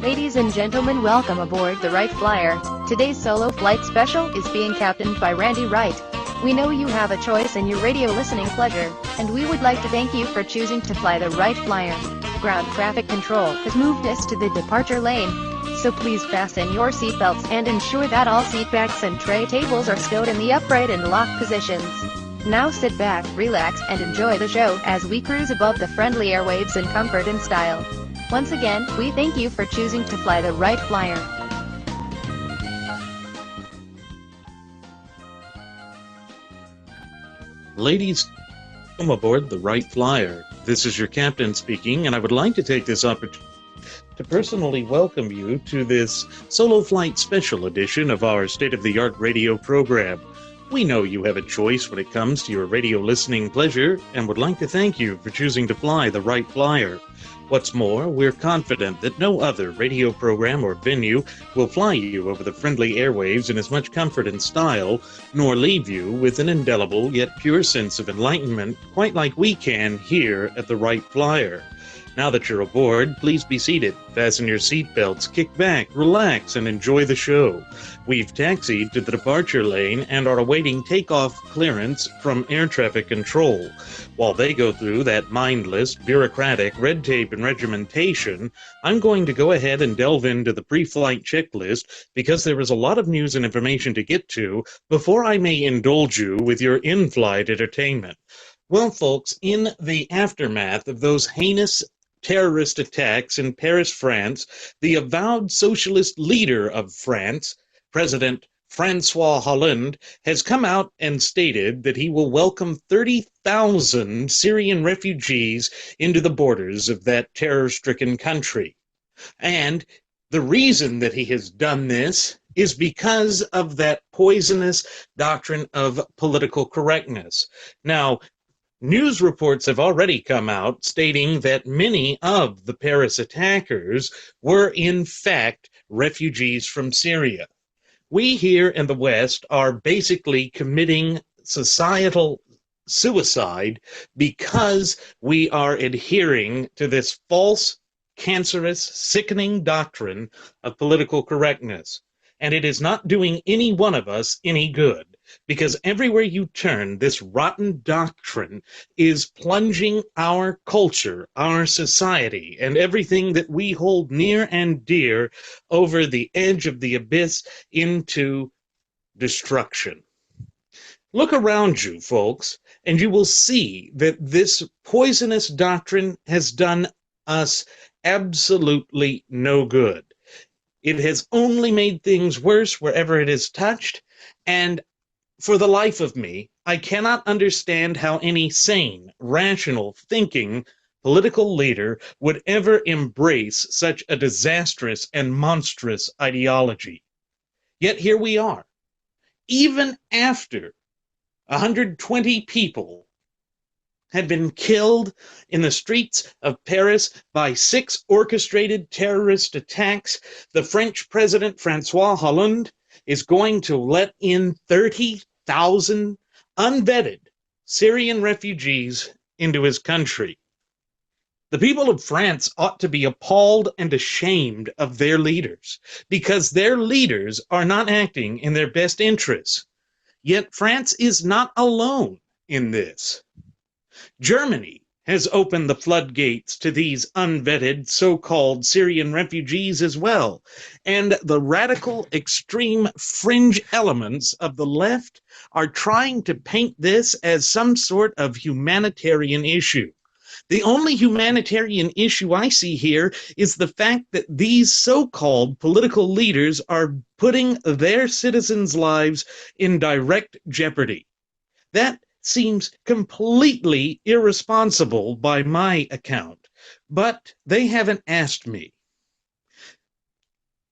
Ladies and gentlemen, welcome aboard the Wright Flyer. Today's solo flight special is being captained by Randy Wright. We know you have a choice in your radio listening pleasure, and we would like to thank you for choosing to fly the Wright Flyer. Ground traffic control has moved us to the departure lane, so please fasten your seatbelts and ensure that all seatbacks and tray tables are stowed in the upright and locked positions. Now sit back, relax, and enjoy the show as we cruise above the friendly airwaves in comfort and style. Once again, we thank you for choosing to fly the Wright Flyer. Ladies, welcome aboard the Wright Flyer. This is your captain speaking, and I would like to take this opportunity to personally welcome you to this solo flight special edition of our state-of-the-art radio program. We know you have a choice when it comes to your radio listening pleasure, and would like to thank you for choosing to fly the Wright Flyer. What's more, we're confident that no other radio program or venue will fly you over the friendly airwaves in as much comfort and style, nor leave you with an indelible yet pure sense of enlightenment, quite like we can here at the Wright Flyer. Now that you're aboard, please be seated, fasten your seatbelts, kick back, relax, and enjoy the show. We've taxied to the departure lane and are awaiting takeoff clearance from air traffic control. While they go through that mindless, bureaucratic red tape and regimentation, I'm going to go ahead and delve into the pre-flight checklist because there is a lot of news and information to get to before I may indulge you with your in-flight entertainment. Well, folks, in the aftermath of those heinous terrorist attacks in Paris, France, the avowed socialist leader of France, President Francois Hollande, has come out and stated that he will welcome 30,000 Syrian refugees into the borders of that terror-stricken country. And the reason that he has done this is because of that poisonous doctrine of political correctness. Now, news reports have already come out stating that many of the Paris attackers were in fact refugees from Syria. We here in the West are basically committing societal suicide because we are adhering to this false, cancerous, sickening doctrine of political correctness. And it is not doing any one of us any good, because everywhere you turn, this rotten doctrine is plunging our culture, our society, and everything that we hold near and dear over the edge of the abyss into destruction. Look around you, folks, and you will see that this poisonous doctrine has done us absolutely no good. It has only made things worse wherever it is touched, and for the life of me, I cannot understand how any sane, rational, thinking political leader would ever embrace such a disastrous and monstrous ideology. Yet here we are. Even after 120 people had been killed in the streets of Paris by 6 orchestrated terrorist attacks, the French President Francois Hollande is going to let in 30,000 unvetted Syrian refugees into his country. The people of France ought to be appalled and ashamed of their leaders, because their leaders are not acting in their best interests. Yet France is not alone in this. Germany has opened the floodgates to these unvetted so-called Syrian refugees as well, and the radical, extreme fringe elements of the left are trying to paint this as some sort of humanitarian issue. The only humanitarian issue I see here is the fact that these so-called political leaders are putting their citizens' lives in direct jeopardy. That seems completely irresponsible by my account, but they haven't asked me.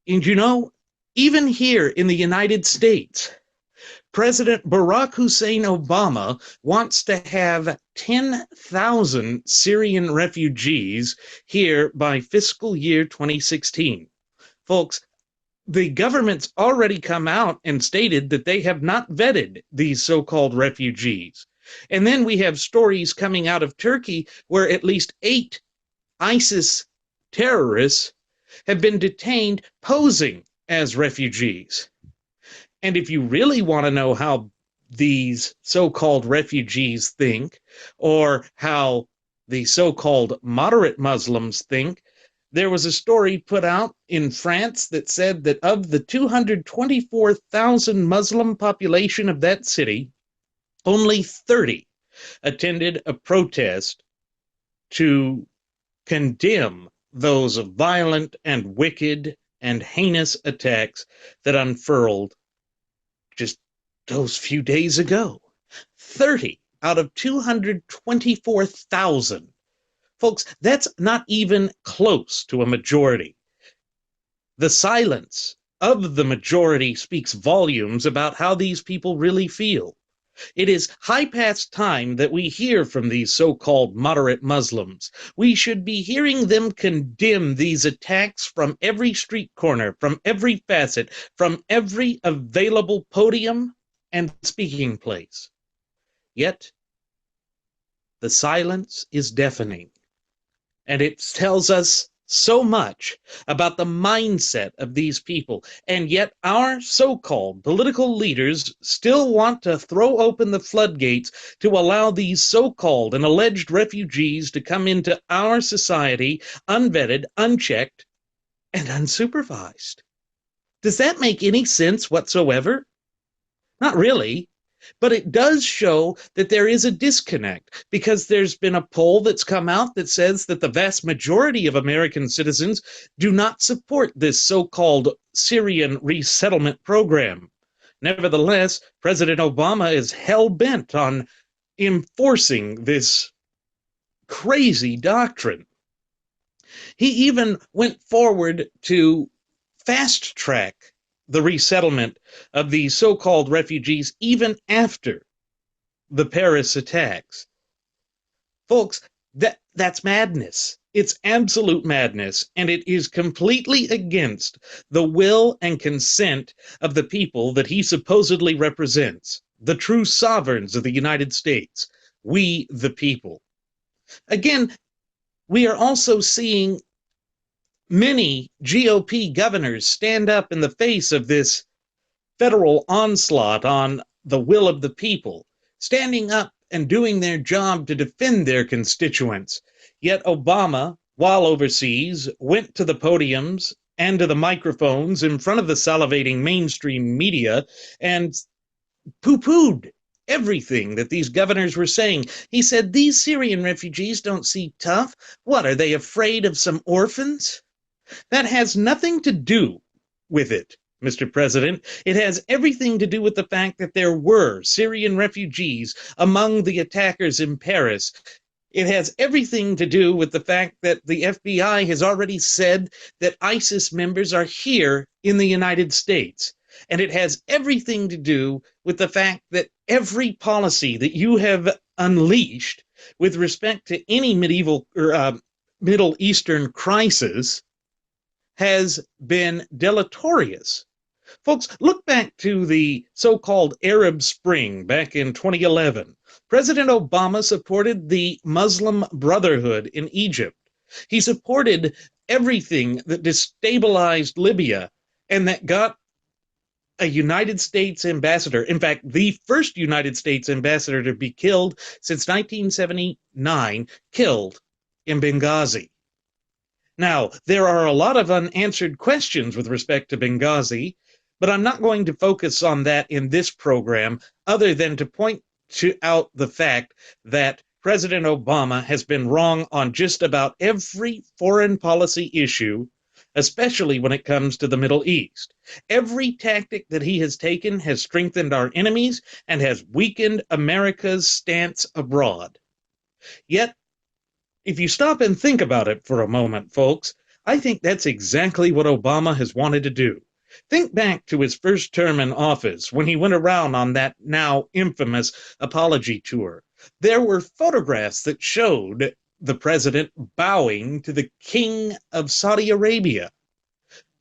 And you know, even here in the United States, President Barack Hussein Obama wants to have 10,000 Syrian refugees here by fiscal year 2016. Folks, the government's already come out and stated that they have not vetted these so-called refugees. And then we have stories coming out of Turkey where at least 8 ISIS terrorists have been detained posing as refugees. And if you really want to know how these so-called refugees think, or how the so-called moderate Muslims think, there was a story put out in France that said that of the 224,000 Muslim population of that city, only 30 attended a protest to condemn those violent and wicked and heinous attacks that unfurled just those few days ago. 30 out of 224,000. Folks, that's not even close to a majority. The silence of the majority speaks volumes about how these people really feel. It is high past time that we hear from these so-called moderate Muslims. We should be hearing them condemn these attacks from every street corner, from every facet, from every available podium and speaking place. Yet, the silence is deafening, and it tells us so much about the mindset of these people, and yet our so-called political leaders still want to throw open the floodgates to allow these so-called and alleged refugees to come into our society unvetted, unchecked, and unsupervised. Does that make any sense whatsoever? Not really. But it does show that there is a disconnect, because there's been a poll that's come out that says that the vast majority of American citizens do not support this so-called Syrian resettlement program. Nevertheless, President Obama is hell-bent on enforcing this crazy doctrine. He even went forward to fast-track the resettlement of these so-called refugees even after the Paris attacks. Folks, that's madness. It's absolute madness, and it is completely against the will and consent of the people that he supposedly represents, the true sovereigns of the United States, we the people. Again, we are also seeing many GOP governors stand up in the face of this federal onslaught on the will of the people, standing up and doing their job to defend their constituents. Yet Obama, while overseas, went to the podiums and to the microphones in front of the salivating mainstream media and poo-pooed everything that these governors were saying. He said, these Syrian refugees don't seem tough. What, are they afraid of some orphans? That has nothing to do with it, Mr. President. It has everything to do with the fact that there were Syrian refugees among the attackers in Paris. It has everything to do with the fact that the FBI has already said that ISIS members are here in the United States. And it has everything to do with the fact that every policy that you have unleashed with respect to any Middle Eastern crisis has been deleterious. Folks, look back to the so-called Arab Spring back in 2011. President Obama supported the Muslim Brotherhood in Egypt. He supported everything that destabilized Libya and that got a United States ambassador, in fact, the first United States ambassador to be killed since 1979, killed in Benghazi. Now, there are a lot of unanswered questions with respect to Benghazi, but I'm not going to focus on that in this program, other than to point out the fact that President Obama has been wrong on just about every foreign policy issue, especially when it comes to the Middle East. Every tactic that he has taken has strengthened our enemies and has weakened America's stance abroad. Yet, if you stop and think about it for a moment, folks, I think that's exactly what Obama has wanted to do. Think back to his first term in office when he went around on that now infamous apology tour. There were photographs that showed the president bowing to the king of Saudi Arabia.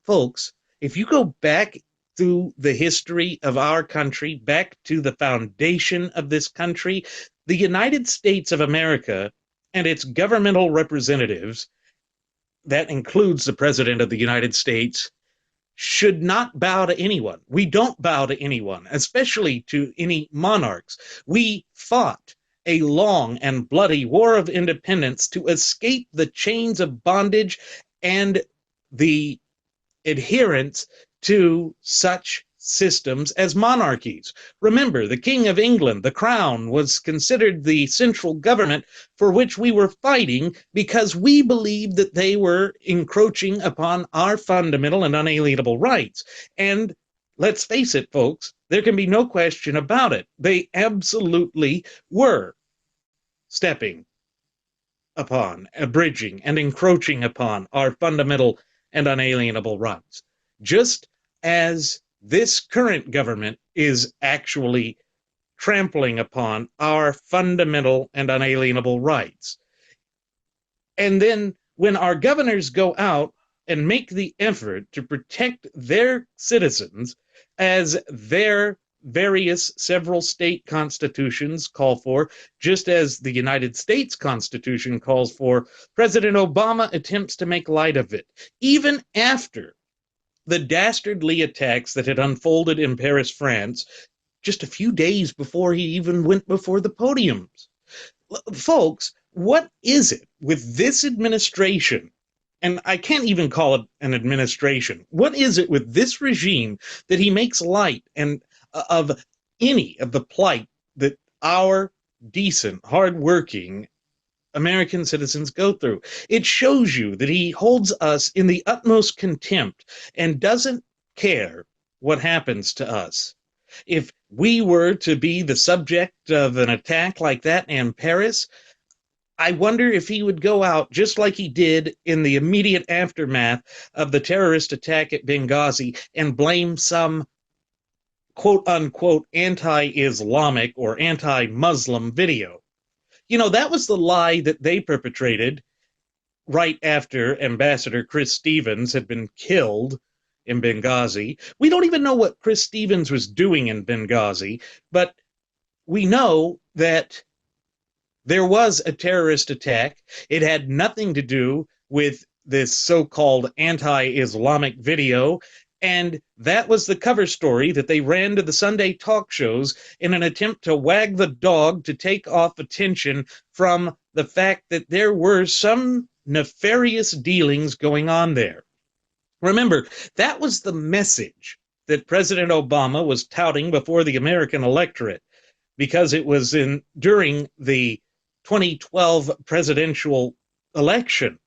Folks, if you go back through the history of our country, back to the foundation of this country, the United States of America and its governmental representatives, that includes the President of the United States, should not bow to anyone. We don't bow to anyone, especially to any monarchs. We fought a long and bloody war of independence to escape the chains of bondage and the adherence to such systems as monarchies. Remember, the King of England, the Crown, was considered the central government for which we were fighting because we believed that they were encroaching upon our fundamental and unalienable rights. And let's face it, folks, there can be no question about it. They absolutely were stepping upon, abridging, and encroaching upon our fundamental and unalienable rights. Just as this current government is actually trampling upon our fundamental and unalienable rights. And then when our governors go out and make the effort to protect their citizens as their various several state constitutions call for, just as the United States Constitution calls for, President Obama attempts to make light of it, even after the dastardly attacks that had unfolded in Paris, France, just a few days before he even went before the podiums. Folks, what is it with this administration? And I can't even call it an administration. What is it with this regime that he makes light and of any of the plight that our decent, hardworking American citizens go through? It shows you that he holds us in the utmost contempt and doesn't care what happens to us. If we were to be the subject of an attack like that in Paris, I wonder if he would go out just like he did in the immediate aftermath of the terrorist attack at Benghazi and blame some quote-unquote anti-Islamic or anti-Muslim video. You know, that was the lie that they perpetrated right after Ambassador Chris Stevens had been killed in Benghazi. We don't even know what Chris Stevens was doing in Benghazi, but we know that there was a terrorist attack. It had nothing to do with this so-called anti-Islamic video, and that was the cover story that they ran to the Sunday talk shows in an attempt to wag the dog to take off attention from the fact that there were some nefarious dealings going on there. Remember, that was the message that President Obama was touting before the American electorate, because it was during the 2012 presidential election.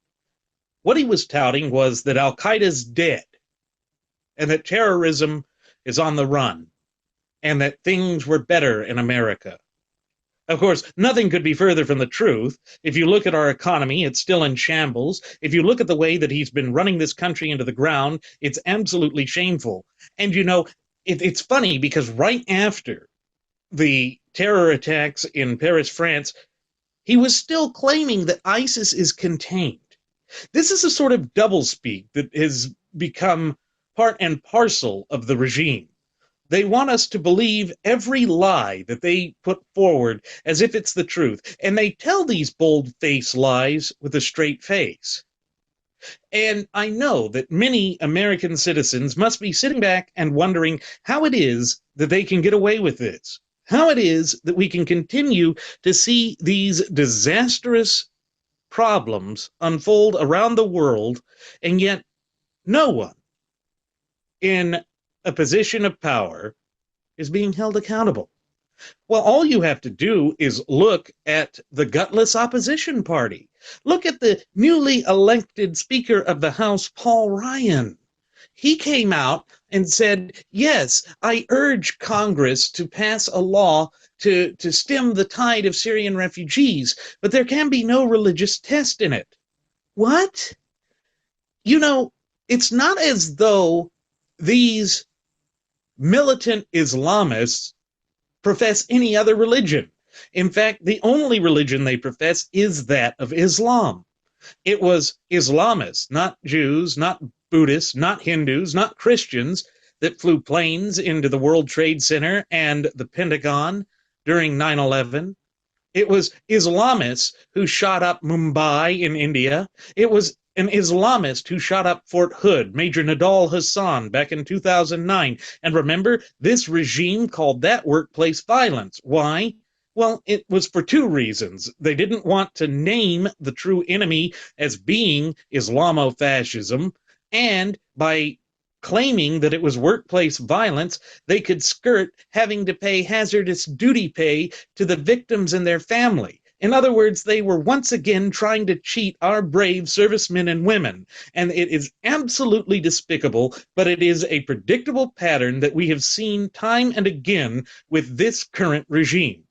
What he was touting was that Al-Qaeda's dead, and that terrorism is on the run, and that things were better in America. Of course, nothing could be further from the truth. If you look at our economy, it's still in shambles. If you look at the way that he's been running this country into the ground, it's absolutely shameful. And you know, it's funny because right after the terror attacks in Paris, France, he was still claiming that ISIS is contained. This is a sort of doublespeak that has become part and parcel of the regime. They want us to believe every lie that they put forward as if it's the truth, and they tell these bold-faced lies with a straight face. And I know that many American citizens must be sitting back and wondering how it is that they can get away with this, how it is that we can continue to see these disastrous problems unfold around the world, and yet no one in a position of power is being held accountable. Well, all you have to do is look at the gutless opposition party. Look at the newly elected Speaker of the House, Paul Ryan. He came out and said, yes, I urge Congress to pass a law to stem the tide of Syrian refugees, but there can be no religious test in it. What? You know, it's not as though these militant Islamists profess any other religion. In fact, the only religion they profess is that of Islam. It was Islamists, not Jews, not Buddhists, not Hindus, not Christians, that flew planes into the World Trade Center and the Pentagon during 9/11. It was Islamists who shot up Mumbai in India. It was an Islamist who shot up Fort Hood, Major Nadal Hassan, back in 2009. And remember, this regime called that workplace violence. Why? Well, it was for two reasons. They didn't want to name the true enemy as being Islamofascism, and by claiming that it was workplace violence, they could skirt having to pay hazardous duty pay to the victims and their family. In other words, they were once again trying to cheat our brave servicemen and women. And it is absolutely despicable, but it is a predictable pattern that we have seen time and again with this current regime.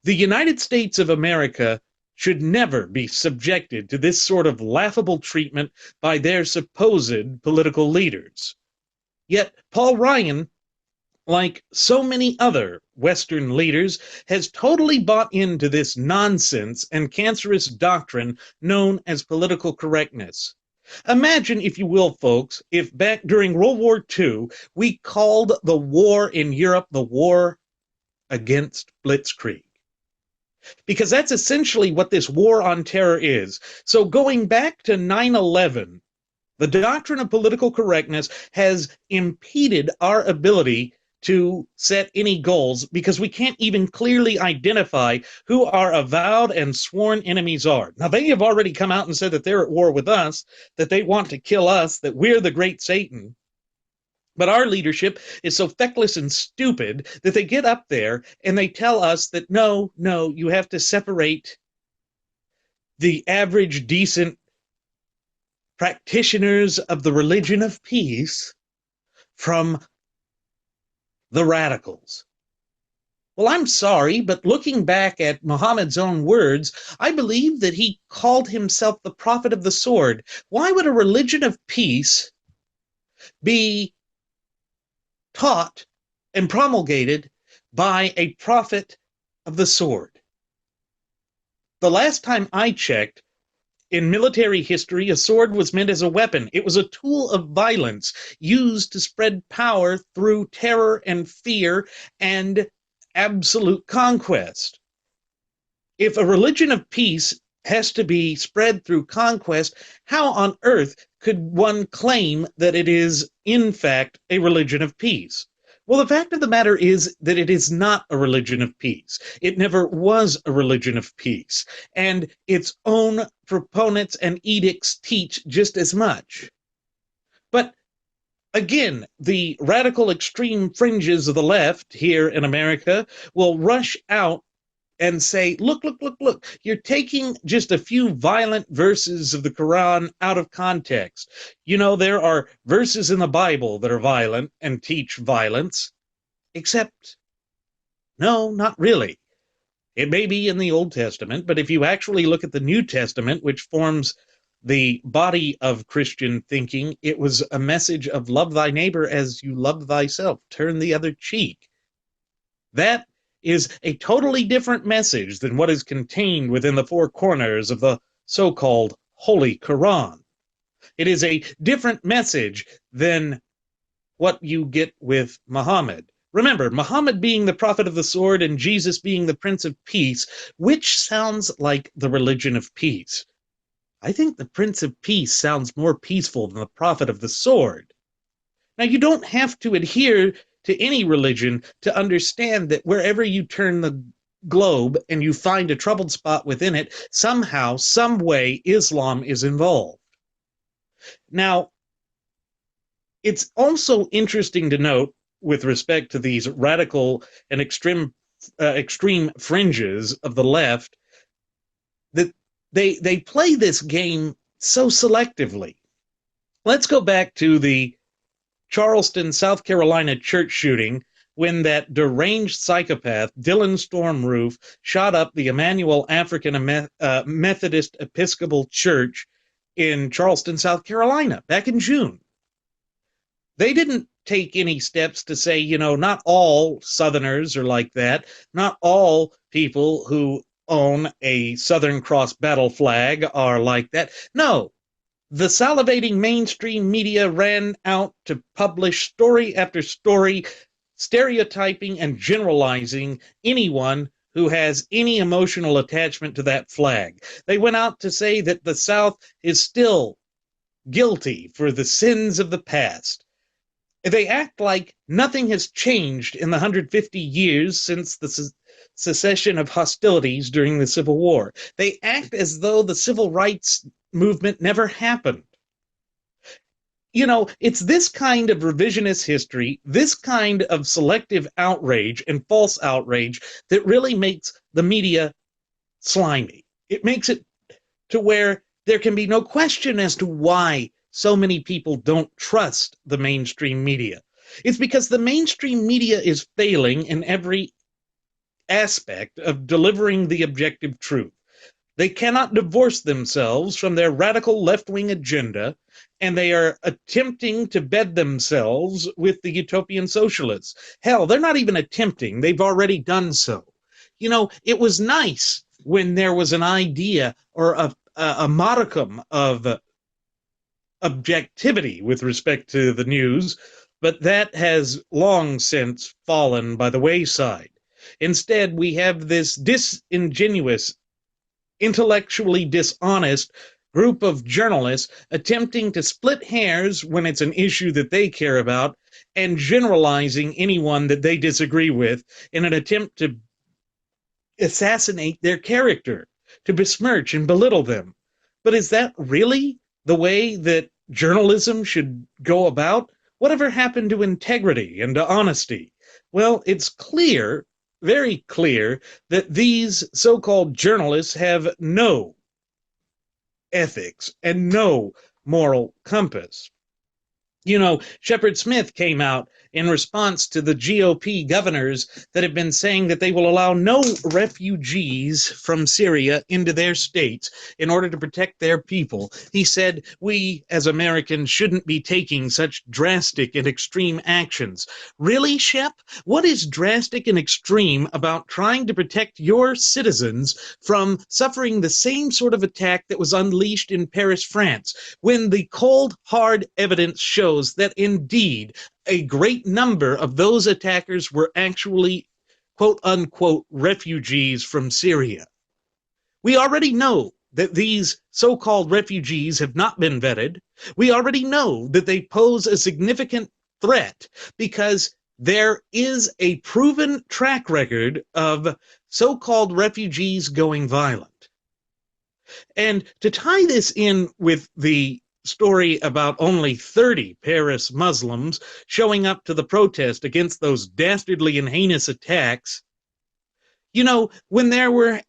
The United States of America should never be subjected to this sort of laughable treatment by their supposed political leaders. Yet Paul Ryan, like so many other Western leaders, has totally bought into this nonsense and cancerous doctrine known as political correctness. Imagine, if you will, folks, if back during World War II, we called the war in Europe the war against Blitzkrieg. Because that's essentially what this war on terror is. So going back to 9/11, the doctrine of political correctness has impeded our ability to set any goals because we can't even clearly identify who our avowed and sworn enemies are. Now, they have already come out and said that they're at war with us, that they want to kill us, that we're the great Satan. But our leadership is so feckless and stupid that they get up there and they tell us that no, you have to separate the average decent practitioners of the religion of peace from the radicals. Well, I'm sorry, but looking back at Muhammad's own words, I believe that he called himself the prophet of the sword. Why would a religion of peace be taught and promulgated by a prophet of the sword? The last time I checked, in military history, a sword was meant as a weapon. It was a tool of violence used to spread power through terror and fear and absolute conquest. If a religion of peace has to be spread through conquest, how on earth could one claim that it is, in fact, a religion of peace? Well, the fact of the matter is that it is not a religion of peace. It never was a religion of peace, and its own proponents and edicts teach just as much. But again, the radical extreme fringes of the left here in America will rush out and say, look, you're taking just a few violent verses of the Quran out of context. You know, there are verses in the Bible that are violent and teach violence, except, no, not really. It may be in the Old Testament, but if you actually look at the New Testament, which forms the body of Christian thinking, it was a message of love thy neighbor as you love thyself, turn the other cheek. That is a totally different message than what is contained within the four corners of the so-called Holy Quran. It is a different message than what you get with Muhammad. Remember, Muhammad being the prophet of the sword and Jesus being the Prince of Peace, which sounds like the religion of peace? I think the Prince of Peace sounds more peaceful than the prophet of the sword. Now, you don't have to adhere to any religion to understand that wherever you turn the globe and you find a troubled spot within it, somehow, some way, Islam is involved. Now, it's also interesting to note, with respect to these radical and extreme fringes of the left, that they play this game so selectively. Let's go back to the Charleston, South Carolina church shooting when that deranged psychopath, Dylan Stormroof, shot up the Emmanuel African Methodist Episcopal Church in Charleston, South Carolina, back in June. They didn't take any steps to say, you know, not all Southerners are like that. Not all people who own a Southern Cross battle flag are like that. No. The salivating mainstream media ran out to publish story after story, stereotyping and generalizing anyone who has any emotional attachment to that flag. They went out to say that the South is still guilty for the sins of the past. They act like nothing has changed in the 150 years since the cessation of hostilities during the Civil War. They act as though the civil rights movement never happened. You know, it's this kind of revisionist history, this kind of selective outrage and false outrage that really makes the media slimy. It makes it to where there can be no question as to why so many people don't trust the mainstream media. It's because the mainstream media is failing in every aspect of delivering the objective truth. They cannot divorce themselves from their radical left-wing agenda, and they are attempting to bed themselves with the utopian socialists. Hell, they're not even attempting. They've already done so. You know, it was nice when there was an idea or a modicum of objectivity with respect to the news, but that has long since fallen by the wayside. Instead, we have this disingenuous, intellectually dishonest group of journalists attempting to split hairs when it's an issue that they care about and generalizing anyone that they disagree with in an attempt to assassinate their character, to besmirch and belittle them. But is that really the way that journalism should go about? Whatever happened to integrity and to honesty? Well, it's clear, very clear, that these so-called journalists have no ethics and no moral compass. You know, Shepard Smith came out in response to the GOP governors that have been saying that they will allow no refugees from Syria into their states in order to protect their people. He said, we as Americans shouldn't be taking such drastic and extreme actions. Really, Shep? What is drastic and extreme about trying to protect your citizens from suffering the same sort of attack that was unleashed in Paris, France, when the cold, hard evidence shows that indeed a great number of those attackers were actually, quote unquote, refugees from Syria? We already know that these so-called refugees have not been vetted. We already know that they pose a significant threat because there is a proven track record of so-called refugees going violent. And to tie this in with the story about only 30 Paris Muslims showing up to the protest against those dastardly and heinous attacks, you know, when there were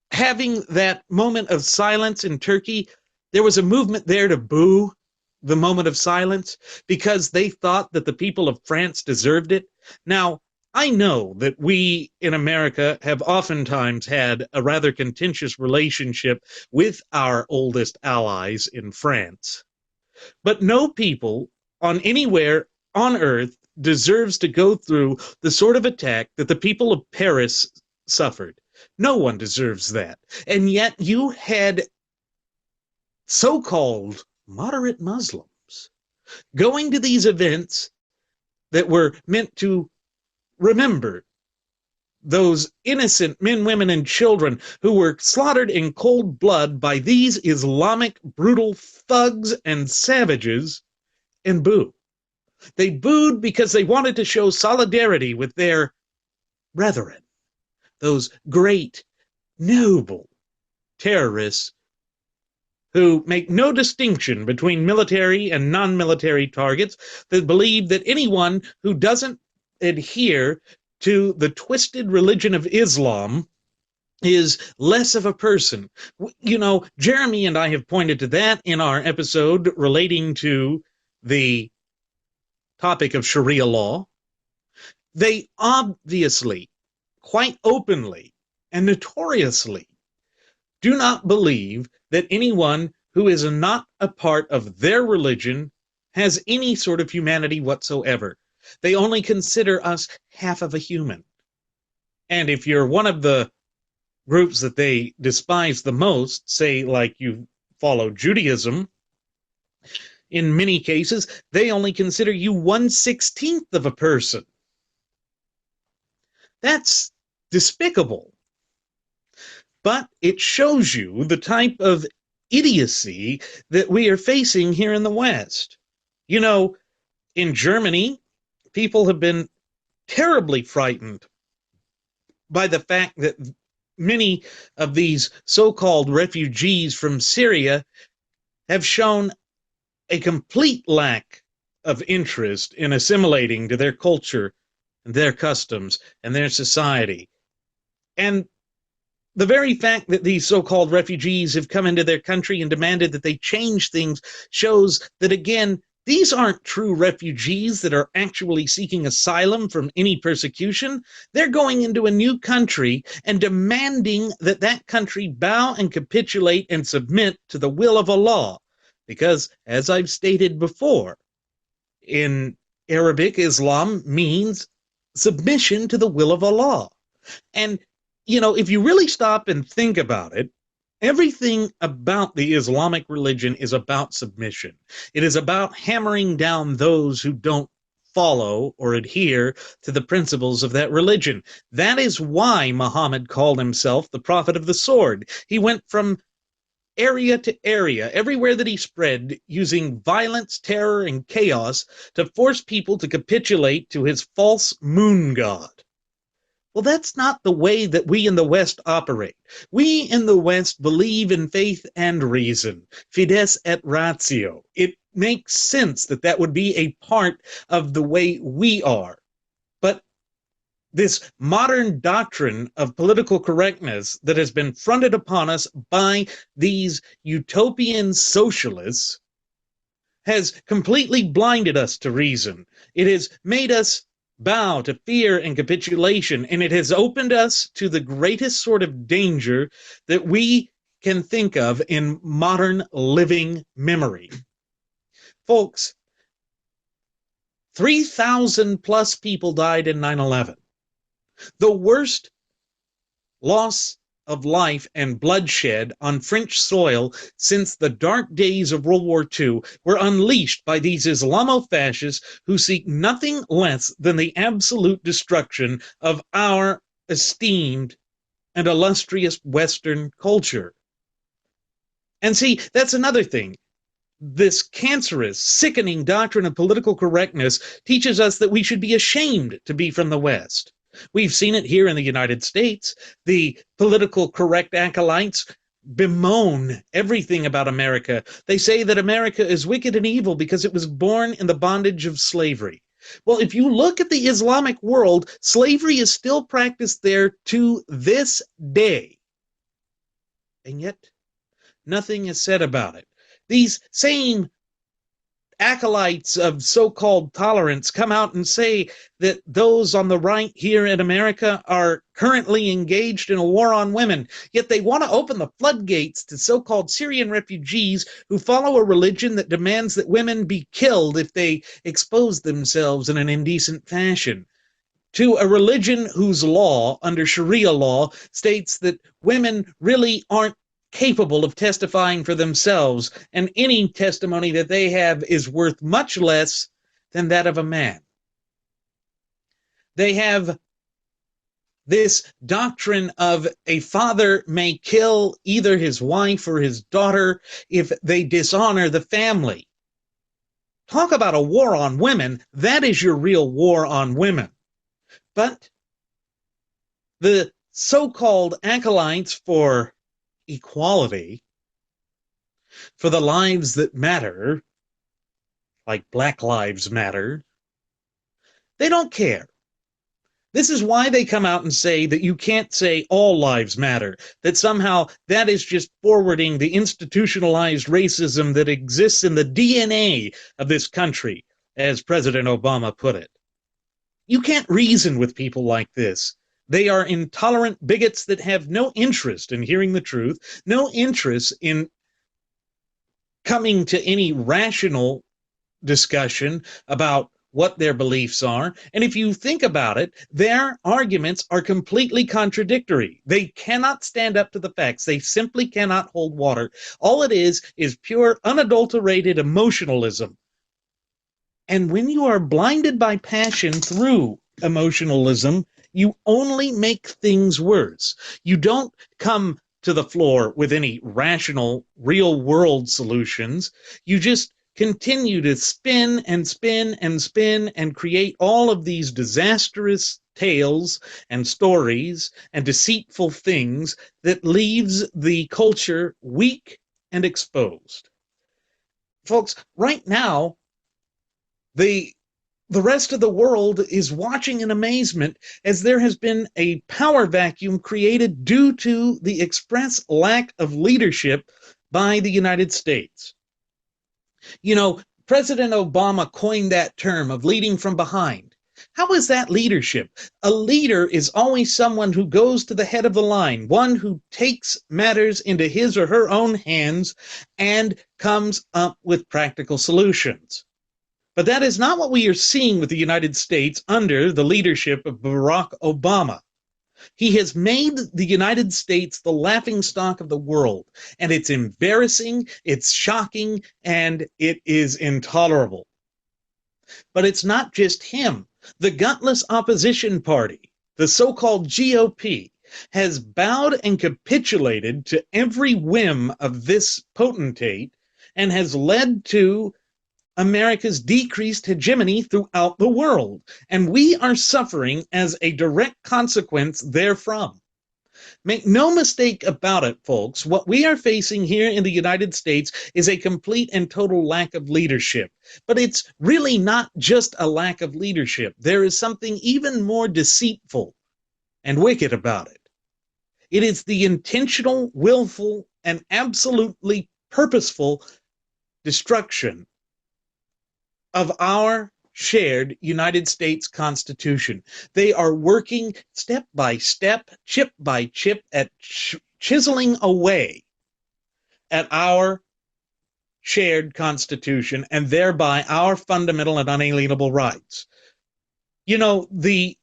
having that moment of silence in Turkey, there was a movement there to boo the moment of silence because they thought that the people of France deserved it. Now, I know that we in America have oftentimes had a rather contentious relationship with our oldest allies in France. But no people on anywhere on earth deserves to go through the sort of attack that the people of Paris suffered. No one deserves that. And yet you had so-called moderate Muslims going to these events that were meant to remember those innocent men, women, and children who were slaughtered in cold blood by these Islamic brutal thugs and savages, and boo. They booed because they wanted to show solidarity with their brethren, those great, noble terrorists who make no distinction between military and non-military targets, that believe that anyone who doesn't adhere to the twisted religion of Islam is less of a person. You know, Jeremy and I have pointed to that in our episode relating to the topic of Sharia law. They obviously, quite openly, and notoriously do not believe that anyone who is not a part of their religion has any sort of humanity whatsoever. They only consider us half of a human. And if you're one of the groups that they despise the most, say like you follow Judaism, in many cases, they only consider you 1/16 of a person. That's despicable. But it shows you the type of idiocy that we are facing here in the West. You know, in Germany, people have been terribly frightened by the fact that many of these so-called refugees from Syria have shown a complete lack of interest in assimilating to their culture and their customs and their society. And the very fact that these so-called refugees have come into their country and demanded that they change things shows that, again, these aren't true refugees that are actually seeking asylum from any persecution. They're going into a new country and demanding that that country bow and capitulate and submit to the will of Allah. Because, as I've stated before, in Arabic, Islam means submission to the will of Allah. And, you know, if you really stop and think about it, everything about the Islamic religion is about submission. It is about hammering down those who don't follow or adhere to the principles of that religion. That is why Muhammad called himself the prophet of the sword. He went from area to area, everywhere that he spread, using violence, terror, and chaos to force people to capitulate to his false moon god. Well, that's not the way that we in the West operate. We in the West believe in faith and reason, fides et ratio. It makes sense that that would be a part of the way we are. But this modern doctrine of political correctness that has been fronted upon us by these utopian socialists has completely blinded us to reason. It has made us bow to fear and capitulation, and it has opened us to the greatest sort of danger that we can think of in modern living memory. Folks, 3,000 plus people died in 9/11. The worst loss of life and bloodshed on French soil since the dark days of World War II were unleashed by these Islamofascists who seek nothing less than the absolute destruction of our esteemed and illustrious Western culture. And see, that's another thing. This cancerous, sickening doctrine of political correctness teaches us that we should be ashamed to be from the West. We've seen it here in the United States. The political correct acolytes bemoan everything about America. They say that America is wicked and evil because it was born in the bondage of slavery. Well, if you look at the Islamic world, slavery is still practiced there to this day. And yet, nothing is said about it. These same acolytes of so-called tolerance come out and say that those on the right here in America are currently engaged in a war on women, yet they want to open the floodgates to so-called Syrian refugees who follow a religion that demands that women be killed if they expose themselves in an indecent fashion, to a religion whose law, under Sharia law, states that women really aren't capable of testifying for themselves, and any testimony that they have is worth much less than that of a man. They have this doctrine of a father may kill either his wife or his daughter if they dishonor the family. Talk about a war on women. That is your real war on women. But the so-called acolytes for equality, for the lives that matter, like Black Lives Matter, they don't care. This is why they come out and say that you can't say all lives matter, that somehow that is just forwarding the institutionalized racism that exists in the DNA of this country, as President Obama put it. You can't reason with people like this. They are intolerant bigots that have no interest in hearing the truth, no interest in coming to any rational discussion about what their beliefs are. And if you think about it, their arguments are completely contradictory. They cannot stand up to the facts. They simply cannot hold water. All it is pure, unadulterated emotionalism. And when you are blinded by passion through emotionalism, you only make things worse. You don't come to the floor with any rational, real-world solutions. You just continue to spin and spin and spin and create all of these disastrous tales and stories and deceitful things that leaves the culture weak and exposed. Folks, right now, the rest of the world is watching in amazement as there has been a power vacuum created due to the express lack of leadership by the United States. You know, President Obama coined that term of leading from behind. How is that leadership? A leader is always someone who goes to the head of the line, one who takes matters into his or her own hands and comes up with practical solutions. But that is not what we are seeing with the United States under the leadership of Barack Obama. He has made the United States the laughingstock of the world, and it's embarrassing, it's shocking, and it is intolerable. But it's not just him. The gutless opposition party, the so-called GOP, has bowed and capitulated to every whim of this potentate and has led to America's decreased hegemony throughout the world, and we are suffering as a direct consequence therefrom. Make no mistake about it, folks. What we are facing here in the United States is a complete and total lack of leadership. But it's really not just a lack of leadership. There is something even more deceitful and wicked about it. It is the intentional, willful, and absolutely purposeful destruction of our shared United States Constitution. They are working step by step, chip by chip, at chiseling away at our shared Constitution and thereby our fundamental and unalienable rights. You know, the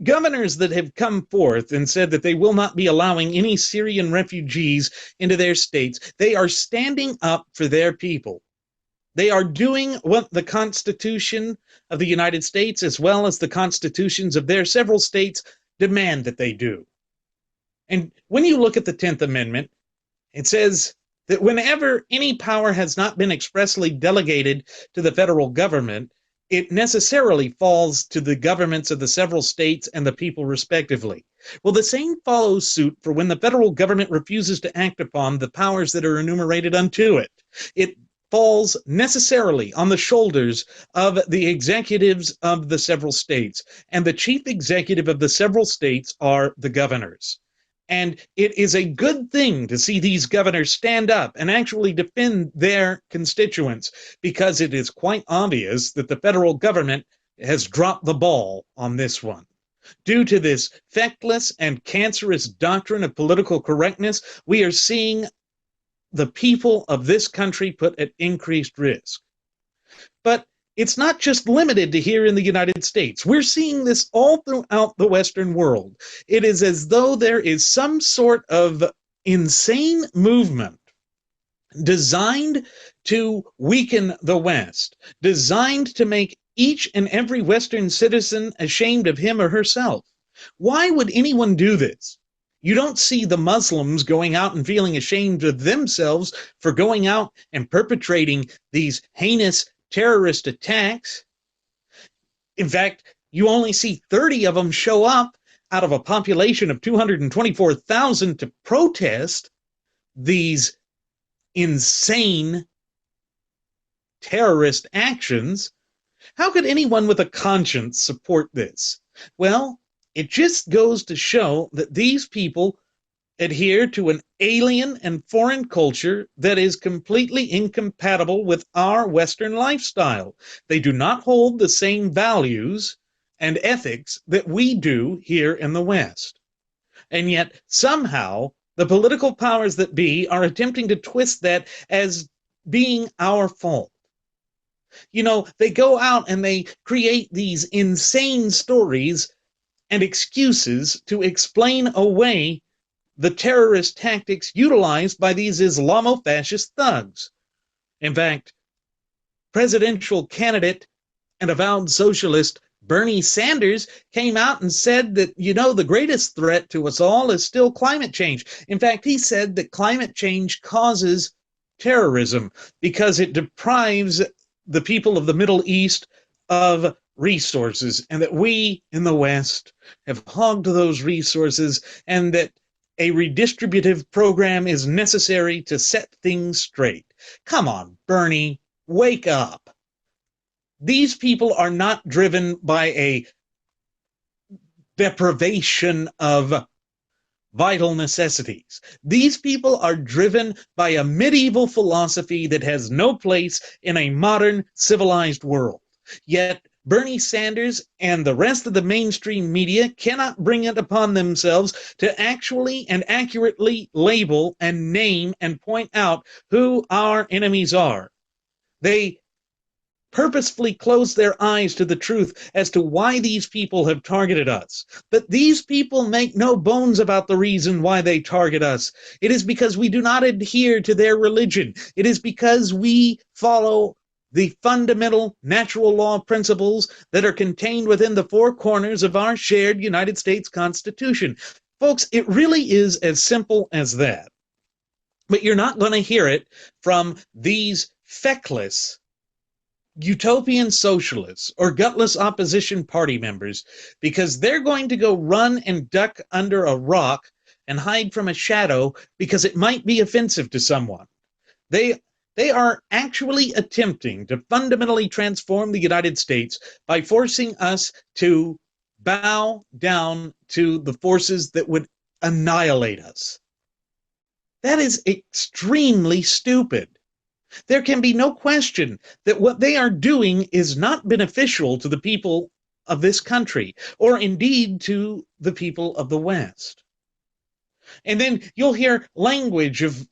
governors that have come forth and said that they will not be allowing any Syrian refugees into their states, they are standing up for their people. They are doing what the Constitution of the United States, as well as the constitutions of their several states, demand that they do. And when you look at the 10th Amendment, it says that whenever any power has not been expressly delegated to the federal government, it necessarily falls to the governments of the several states and the people respectively. Well, the same follows suit for when the federal government refuses to act upon the powers that are enumerated unto it. It falls necessarily on the shoulders of the executives of the several states, and the chief executive of the several states are the governors. And it is a good thing to see these governors stand up and actually defend their constituents, because it is quite obvious that the federal government has dropped the ball on this one. Due to this feckless and cancerous doctrine of political correctness, we are seeing the people of this country put at increased risk. But it's not just limited to here in the United States. We're seeing this all throughout the Western world. It is as though there is some sort of insane movement designed to weaken the West, designed to make each and every Western citizen ashamed of him or herself. Why would anyone do this? You don't see the Muslims going out and feeling ashamed of themselves for going out and perpetrating these heinous terrorist attacks. In fact, you only see 30 of them show up out of a population of 224,000 to protest these insane terrorist actions. How could anyone with a conscience support this? Well, it just goes to show that these people adhere to an alien and foreign culture that is completely incompatible with our Western lifestyle. They do not hold the same values and ethics that we do here in the West. And yet, somehow, the political powers that be are attempting to twist that as being our fault. You know, they go out and they create these insane stories and excuses to explain away the terrorist tactics utilized by these Islamo-fascist thugs. In fact, presidential candidate and avowed socialist Bernie Sanders came out and said that, the greatest threat to us all is still climate change. In fact, he said that climate change causes terrorism because it deprives the people of the Middle East of resources, and that we in the West have hogged those resources, and that a redistributive program is necessary to set things straight. Come on, Bernie, wake up. These people are not driven by a deprivation of vital necessities. These people are driven by a medieval philosophy that has no place in a modern civilized world. Yet Bernie Sanders and the rest of the mainstream media cannot bring it upon themselves to actually and accurately label and name and point out who our enemies are. They purposefully close their eyes to the truth as to why these people have targeted us. But these people make no bones about the reason why they target us. It is because we do not adhere to their religion. It is because we follow the fundamental natural law principles that are contained within the four corners of our shared United States Constitution. Folks, it really is as simple as that. But you're not going to hear it from these feckless utopian socialists or gutless opposition party members, because they're going to go run and duck under a rock and hide from a shadow because it might be offensive to someone. They are actually attempting to fundamentally transform the United States by forcing us to bow down to the forces that would annihilate us. That is extremely stupid. There can be no question that what they are doing is not beneficial to the people of this country, or indeed to the people of the West. And then you'll hear language of,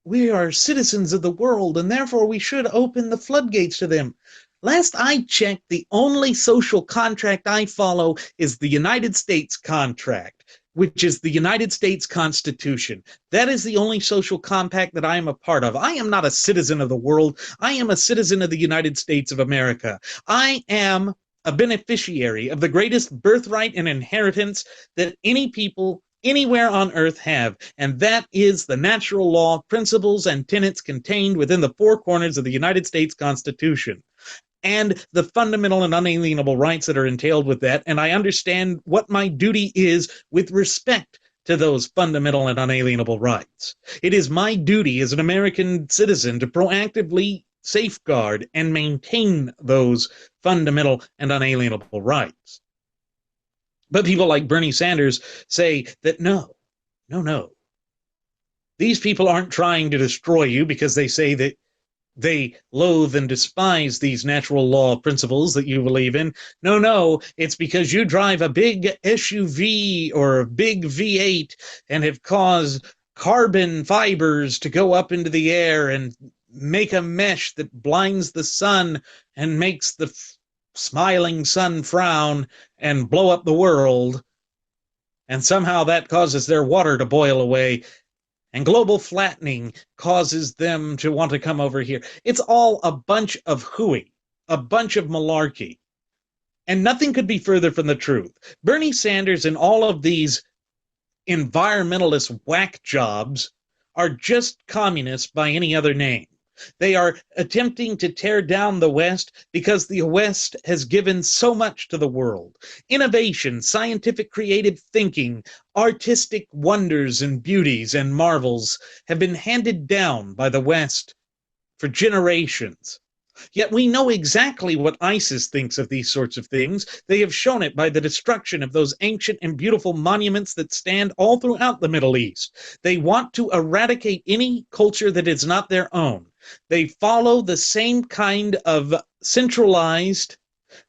we are citizens of the world, and therefore we should open the floodgates to them. Last I checked, the only social contract I follow is the United States contract, which is the United States Constitution. That is the only social compact that I am a part of. I am not a citizen of the world. I am a citizen of the United States of America. I am a beneficiary of the greatest birthright and inheritance that any people anywhere on earth have, and that is the natural law principles and tenets contained within the four corners of the United States Constitution, and the fundamental and unalienable rights that are entailed with that. And I understand what my duty is with respect to those fundamental and unalienable rights. It is my duty as an American citizen to proactively safeguard and maintain those fundamental and unalienable rights. But people like Bernie Sanders say that no. These people aren't trying to destroy you because they say that they loathe and despise these natural law principles that you believe in. No, it's because you drive a big SUV or a big V8 and have caused carbon fibers to go up into the air and make a mesh that blinds the sun and makes the smiling sun frown and blow up the world. And somehow that causes their water to boil away. And global flattening causes them to want to come over here. It's all a bunch of hooey, a bunch of malarkey. And nothing could be further from the truth. Bernie Sanders and all of these environmentalist whack jobs are just communists by any other name. They are attempting to tear down the West because the West has given so much to the world. Innovation, scientific creative thinking, artistic wonders and beauties and marvels have been handed down by the West for generations. Yet we know exactly what ISIS thinks of these sorts of things. They have shown it by the destruction of those ancient and beautiful monuments that stand all throughout the Middle East. They want to eradicate any culture that is not their own. They follow the same kind of centralized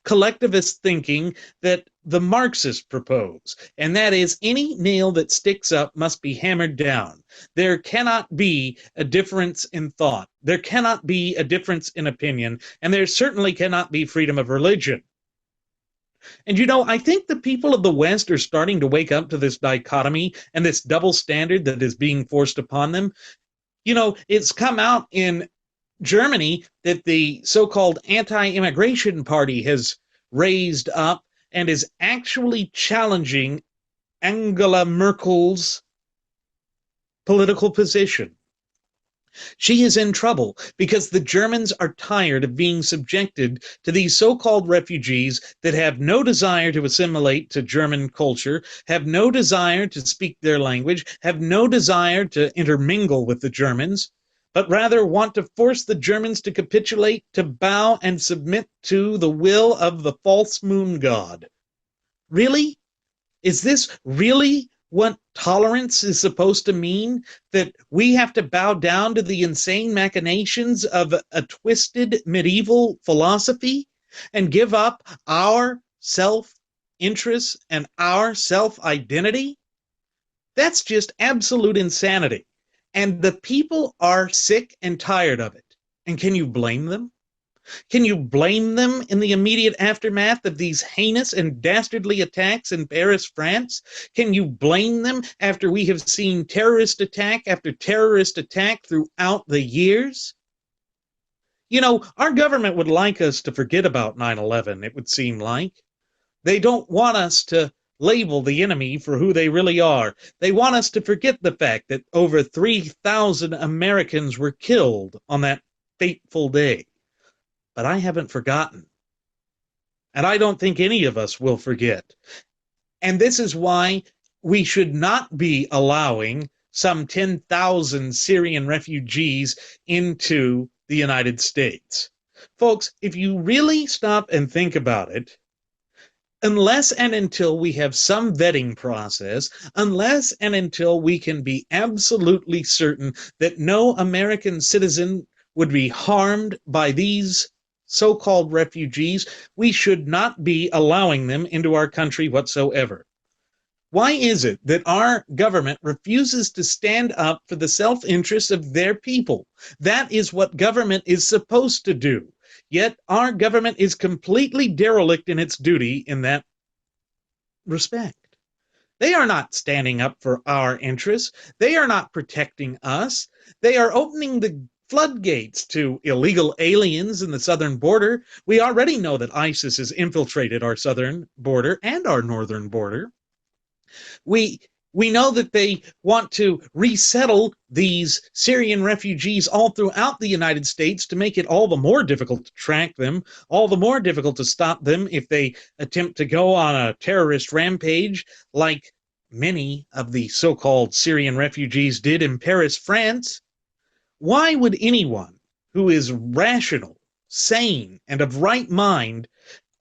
collectivist thinking that the Marxists propose, and that is any nail that sticks up must be hammered down. There cannot be a difference in thought. There cannot be a difference in opinion, and there certainly cannot be freedom of religion. And I think the people of the West are starting to wake up to this dichotomy and this double standard that is being forced upon them. It's come out in Germany that the so-called anti-immigration party has raised up and is actually challenging Angela Merkel's political position. She is in trouble because the Germans are tired of being subjected to these so-called refugees that have no desire to assimilate to German culture, have no desire to speak their language, have no desire to intermingle with the Germans, but rather want to force the Germans to capitulate, to bow and submit to the will of the false moon god. Really? Is this really what tolerance is supposed to mean? That we have to bow down to the insane machinations of a twisted medieval philosophy and give up our self-interest and our self-identity? That's just absolute insanity. And the people are sick and tired of it. And can you blame them? Can you blame them in the immediate aftermath of these heinous and dastardly attacks in Paris, France? Can you blame them after we have seen terrorist attack after terrorist attack throughout the years? You know, our government would like us to forget about 9/11, it would seem like. They don't want us to label the enemy for who they really are. They want us to forget the fact that over 3,000 Americans were killed on that fateful day. But I haven't forgotten. And I don't think any of us will forget. And this is why we should not be allowing some 10,000 Syrian refugees into the United States. Folks, if you really stop and think about it, unless and until we have some vetting process, unless and until we can be absolutely certain that no American citizen would be harmed by these so-called refugees, we should not be allowing them into our country whatsoever. Why is it that our government refuses to stand up for the self-interest of their people? That is what government is supposed to do. Yet our government is completely derelict in its duty in that respect. They are not standing up for our interests. They are not protecting us. They are opening the floodgates to illegal aliens in the southern border. We already know that ISIS has infiltrated our southern border and our northern border. We know that they want to resettle these Syrian refugees all throughout the United States to make it all the more difficult to track them, all the more difficult to stop them if they attempt to go on a terrorist rampage like many of the so-called Syrian refugees did in Paris, France. Why would anyone who is rational, sane, and of right mind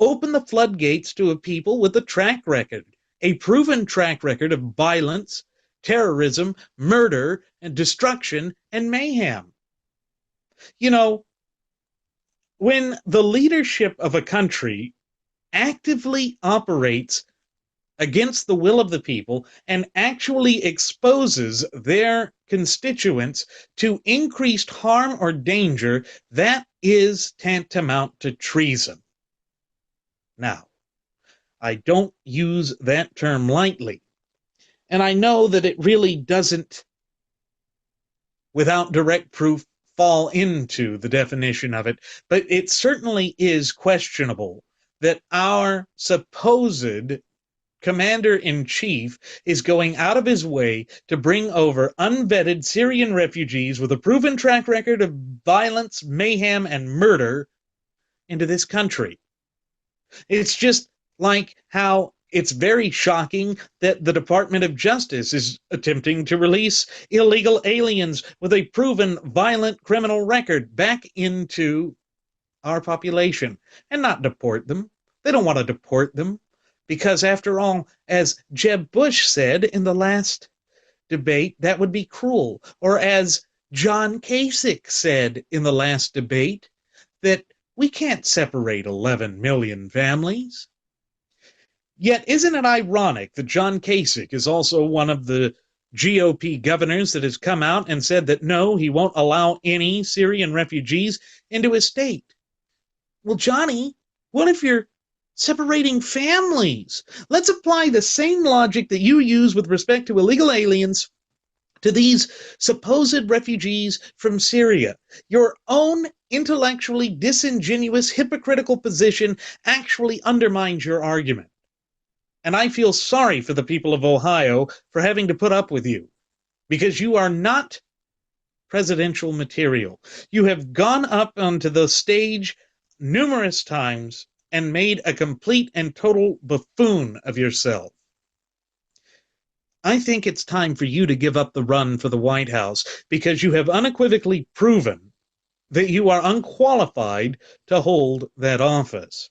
open the floodgates to a people with a track record, a proven track record of violence, terrorism, murder, and destruction, and mayhem? You know, when the leadership of a country actively operates against the will of the people and actually exposes their constituents to increased harm or danger, that is tantamount to treason. Now, I don't use that term lightly, and I know that it really doesn't, without direct proof, fall into the definition of it, but it certainly is questionable that our supposed commander-in-chief is going out of his way to bring over unvetted Syrian refugees with a proven track record of violence, mayhem, and murder into this country. It's just like how it's very shocking that the Department of Justice is attempting to release illegal aliens with a proven violent criminal record back into our population and not deport them. They don't want to deport them. Because after all, as Jeb Bush said in the last debate, that would be cruel. Or as John Kasich said in the last debate, that we can't separate 11 million families. Yet isn't it ironic that John Kasich is also one of the GOP governors that has come out and said that no, he won't allow any Syrian refugees into his state? Well, Johnny, what if you're separating families? Let's apply the same logic that you use with respect to illegal aliens to these supposed refugees from Syria. Your own intellectually disingenuous, hypocritical position actually undermines your argument. And I feel sorry for the people of Ohio for having to put up with you, because you are not presidential material. You have gone up onto the stage numerous times and made a complete and total buffoon of yourself. I think it's time for you to give up the run for the White House, because you have unequivocally proven that you are unqualified to hold that office.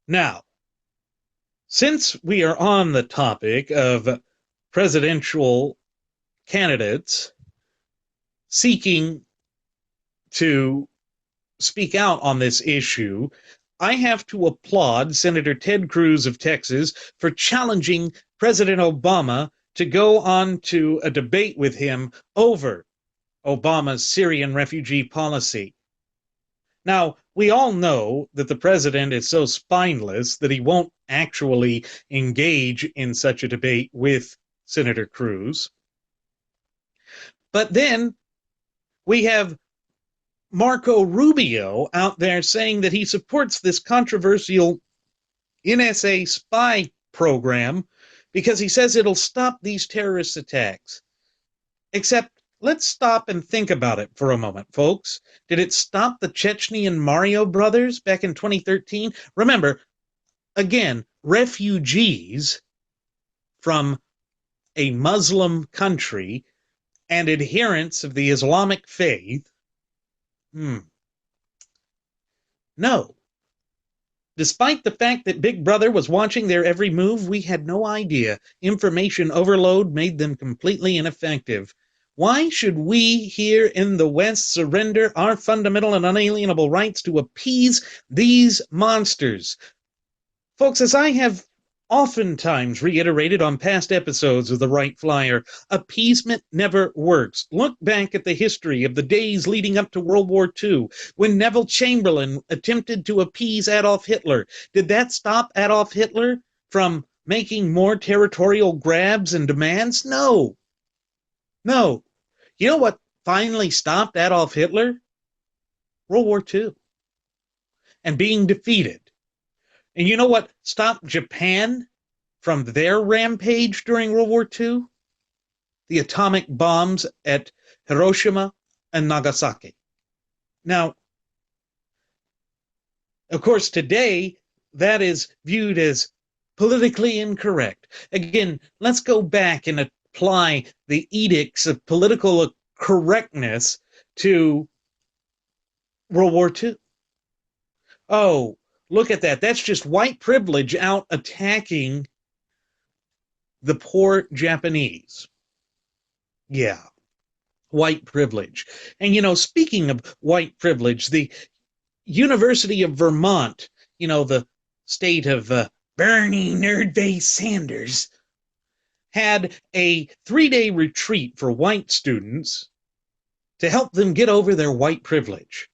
Now, since we are on the topic of presidential candidates seeking to speak out on this issue, I have to applaud Senator Ted Cruz of Texas for challenging President Obama to go on to a debate with him over Obama's Syrian refugee policy. Now, we all know that the president is so spineless that he won't actually engage in such a debate with Senator Cruz. But then we have Marco Rubio out there saying that he supports this controversial NSA spy program because he says it'll stop these terrorist attacks. Except, let's stop and think about it for a moment, folks. Did it stop the Chechnyan Mario brothers back in 2013? Remember, again, refugees from a Muslim country and adherents of the Islamic faith. No. Despite the fact that Big Brother was watching their every move, we had no idea. Information overload made them completely ineffective. Why should we here in the West surrender our fundamental and unalienable rights to appease these monsters? Folks, as I have oftentimes reiterated on past episodes of The Wright Flyer, appeasement never works. Look back at the history of the days leading up to World War II, when Neville Chamberlain attempted to appease Adolf Hitler. Did that stop Adolf Hitler from making more territorial grabs and demands? No. No. You know what finally stopped Adolf Hitler? World War II. And being defeated. And you know what stopped Japan from their rampage during World War II? The atomic bombs at Hiroshima and Nagasaki. Now, of course, today, that is viewed as politically incorrect. Again, let's go back and apply the edicts of political correctness to World War II. Oh, look at that. That's just white privilege out attacking the poor Japanese. Yeah, white privilege. And, speaking of white privilege, the University of Vermont, the state of Bernie Nerdface Sanders, had a 3-day retreat for white students to help them get over their white privilege.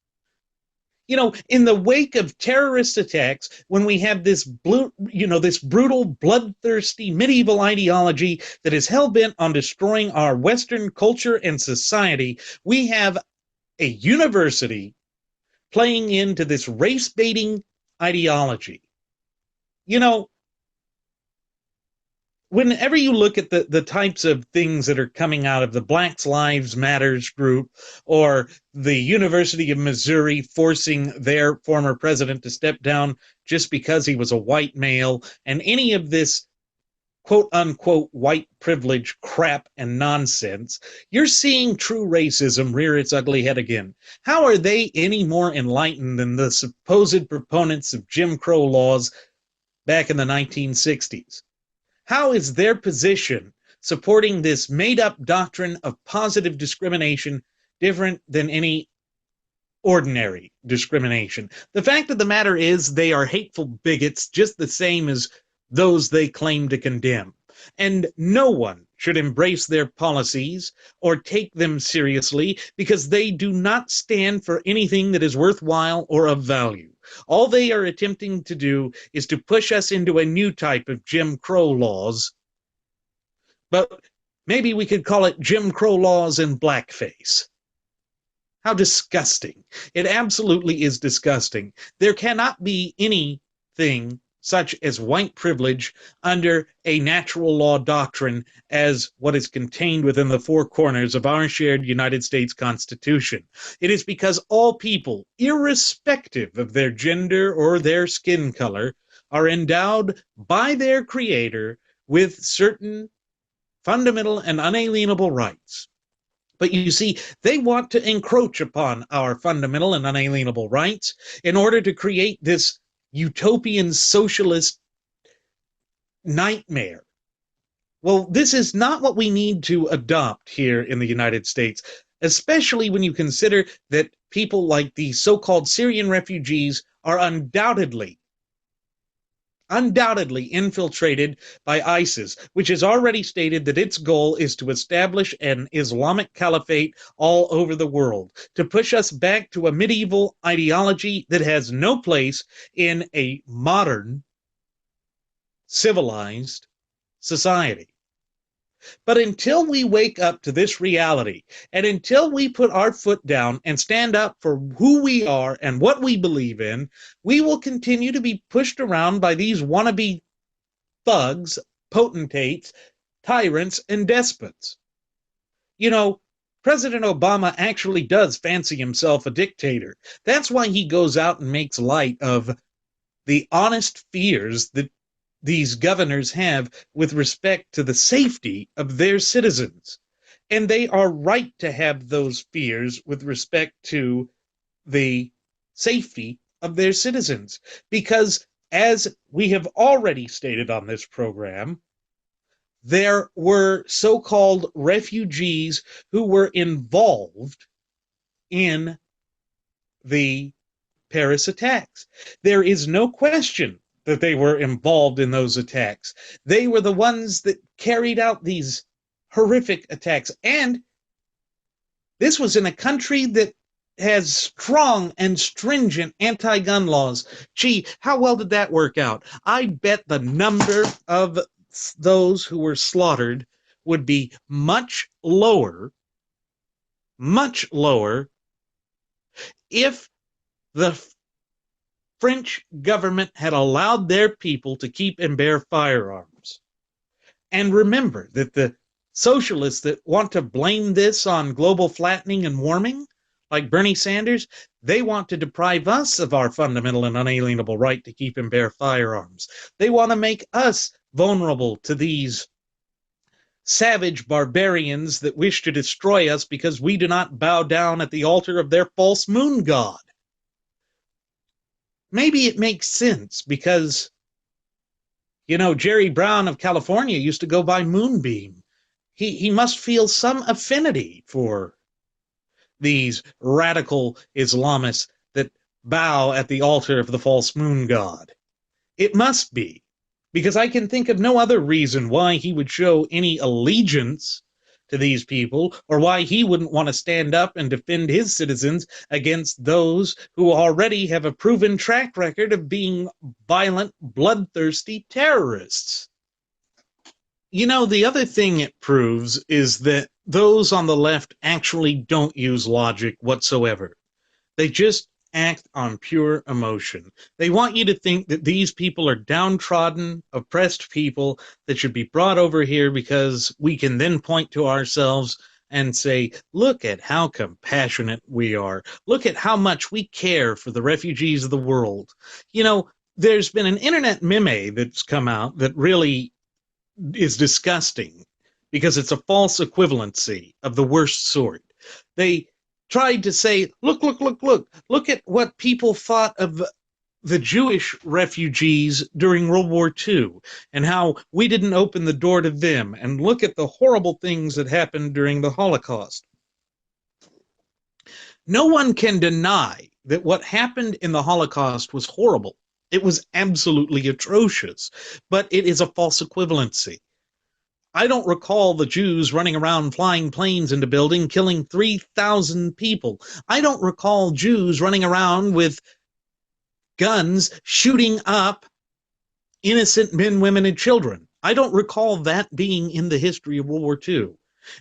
In the wake of terrorist attacks, when we have this brutal, bloodthirsty medieval ideology that is hell-bent on destroying our Western culture and society, we have a university playing into this race-baiting ideology. Whenever you look at the types of things that are coming out of the Black Lives Matters group or the University of Missouri forcing their former president to step down just because he was a white male, and any of this quote-unquote white privilege crap and nonsense, you're seeing true racism rear its ugly head again. How are they any more enlightened than the supposed proponents of Jim Crow laws back in the 1960s? How is their position supporting this made-up doctrine of positive discrimination different than any ordinary discrimination? The fact of the matter is they are hateful bigots just the same as those they claim to condemn. And no one should embrace their policies or take them seriously because they do not stand for anything that is worthwhile or of value. All they are attempting to do is to push us into a new type of Jim Crow laws. But Maybe we could call it Jim Crow laws in blackface. How disgusting. It absolutely is disgusting. There cannot be anything such as white privilege under a natural law doctrine as what is contained within the four corners of our shared United States Constitution. It is because all people, irrespective of their gender or their skin color, are endowed by their Creator with certain fundamental and unalienable rights. But you see, they want to encroach upon our fundamental and unalienable rights in order to create this utopian socialist nightmare. Well, this is not what we need to adopt here in the United States, especially when you consider that people like the so-called Syrian refugees are undoubtedly infiltrated by ISIS, which has already stated that its goal is to establish an Islamic caliphate all over the world, to push us back to a medieval ideology that has no place in a modern, civilized society. But until we wake up to this reality, and until we put our foot down and stand up for who we are and what we believe in, we will continue to be pushed around by these wannabe thugs, potentates, tyrants, and despots. You know, President Obama actually does fancy himself a dictator. That's why he goes out and makes light of the honest fears that these governors have with respect to the safety of their citizens. And they are right to have those fears with respect to the safety of their citizens. Because, as we have already stated on this program, there were so-called refugees who were involved in the Paris attacks. There is no question that they were involved in those attacks. They were the ones that carried out these horrific attacks. And this was in a country that has strong and stringent anti-gun laws. Gee, how well did that work out? I bet the number of those who were slaughtered would be much lower if the French government had allowed their people to keep and bear firearms. And remember that the socialists that want to blame this on global flattening and warming, like Bernie Sanders, they want to deprive us of our fundamental and unalienable right to keep and bear firearms. They want to make us vulnerable to these savage barbarians that wish to destroy us because we do not bow down at the altar of their false moon god. Maybe it makes sense because, Jerry Brown of California used to go by Moonbeam. He must feel some affinity for these radical Islamists that bow at the altar of the false moon god. It must be, because I can think of no other reason why he would show any allegiance to these people, or why he wouldn't want to stand up and defend his citizens against those who already have a proven track record of being violent, bloodthirsty terrorists. The other thing it proves is that those on the left actually don't use logic whatsoever. They just act on pure emotion. They want you to think that these people are downtrodden, oppressed people that should be brought over here because we can then point to ourselves and say, look at how compassionate we are. Look at how much we care for the refugees of the world. There's been an internet meme that's come out that really is disgusting because it's a false equivalency of the worst sort. They tried to say, look at what people thought of the Jewish refugees during World War II and how we didn't open the door to them, and look at the horrible things that happened during the Holocaust. No one can deny that what happened in the Holocaust was horrible. It was absolutely atrocious, but it is a false equivalency. I don't recall the Jews running around flying planes into buildings, killing 3,000 people. I don't recall Jews running around with guns, shooting up innocent men, women, and children. I don't recall that being in the history of World War II.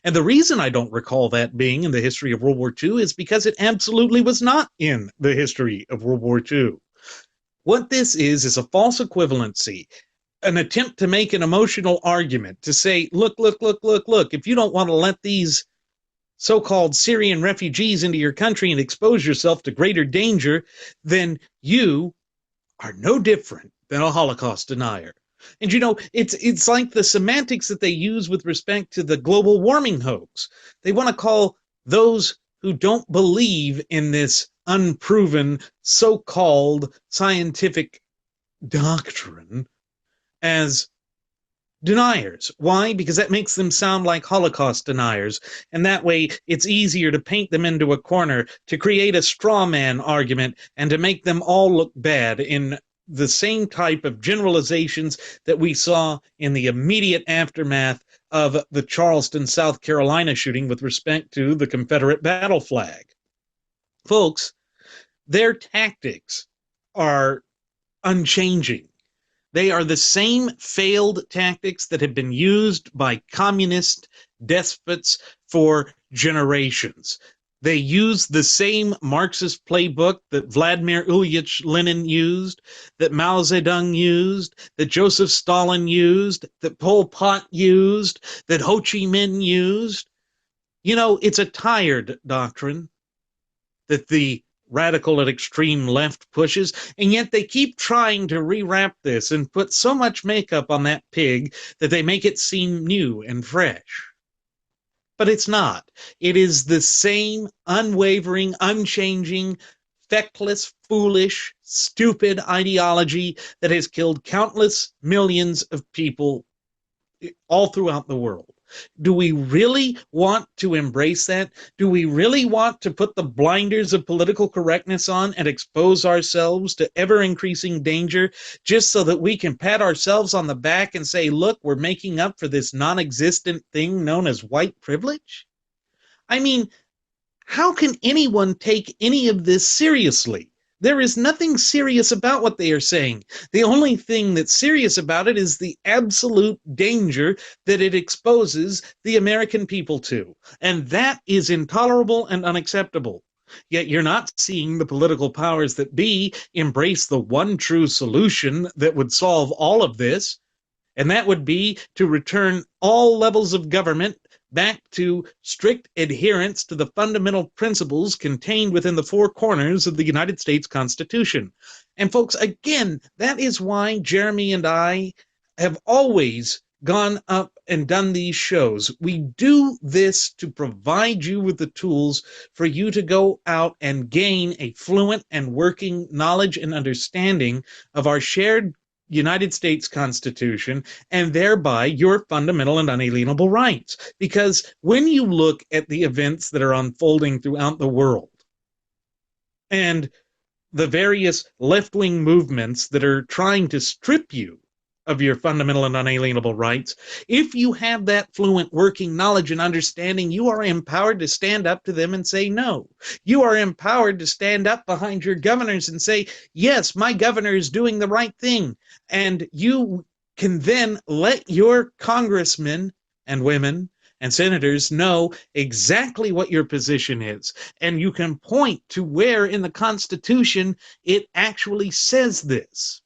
And the reason I don't recall that being in the history of World War II is because it absolutely was not in the history of World War II. What this is a false equivalency, an attempt to make an emotional argument to say, look, if you don't want to let these so-called Syrian refugees into your country and expose yourself to greater danger, then you are no different than a Holocaust denier. And it's like the semantics that they use with respect to the global warming hoax. They want to call those who don't believe in this unproven so-called scientific doctrine as deniers. Why? Because that makes them sound like Holocaust deniers. And that way it's easier to paint them into a corner, to create a straw man argument, and to make them all look bad in the same type of generalizations that we saw in the immediate aftermath of the Charleston, South Carolina shooting with respect to the Confederate battle flag. Folks, their tactics are unchanging. They are the same failed tactics that have been used by communist despots for generations. They use the same Marxist playbook that Vladimir Ilyich Lenin used, that Mao Zedong used, that Joseph Stalin used, that Pol Pot used, that Ho Chi Minh used. It's a tired doctrine that the radical and extreme left pushes, and yet they keep trying to rewrap this and put so much makeup on that pig that they make it seem new and fresh. But it's not. It is the same unwavering, unchanging, feckless, foolish, stupid ideology that has killed countless millions of people all throughout the world. Do we really want to embrace that? Do we really want to put the blinders of political correctness on and expose ourselves to ever-increasing danger just so that we can pat ourselves on the back and say, look, we're making up for this non-existent thing known as white privilege? I mean, how can anyone take any of this seriously? There is nothing serious about what they are saying. The only thing that's serious about it is the absolute danger that it exposes the American people to. And that is intolerable and unacceptable. Yet you're not seeing the political powers that be embrace the one true solution that would solve all of this, and that would be to return all levels of government back to strict adherence to the fundamental principles contained within the four corners of the United States Constitution. And folks, again, that is why Jeremy and I have always gone up and done these shows. We do this to provide you with the tools for you to go out and gain a fluent and working knowledge and understanding of our shared United States Constitution, and thereby your fundamental and unalienable rights. Because when you look at the events that are unfolding throughout the world, and the various left-wing movements that are trying to strip you of your fundamental and unalienable rights, if you have that fluent working knowledge and understanding, you are empowered to stand up to them and say no. You are empowered to stand up behind your governors and say, yes, my governor is doing the right thing. And you can then let your congressmen and women and senators know exactly what your position is. And you can point to where in the Constitution it actually says this.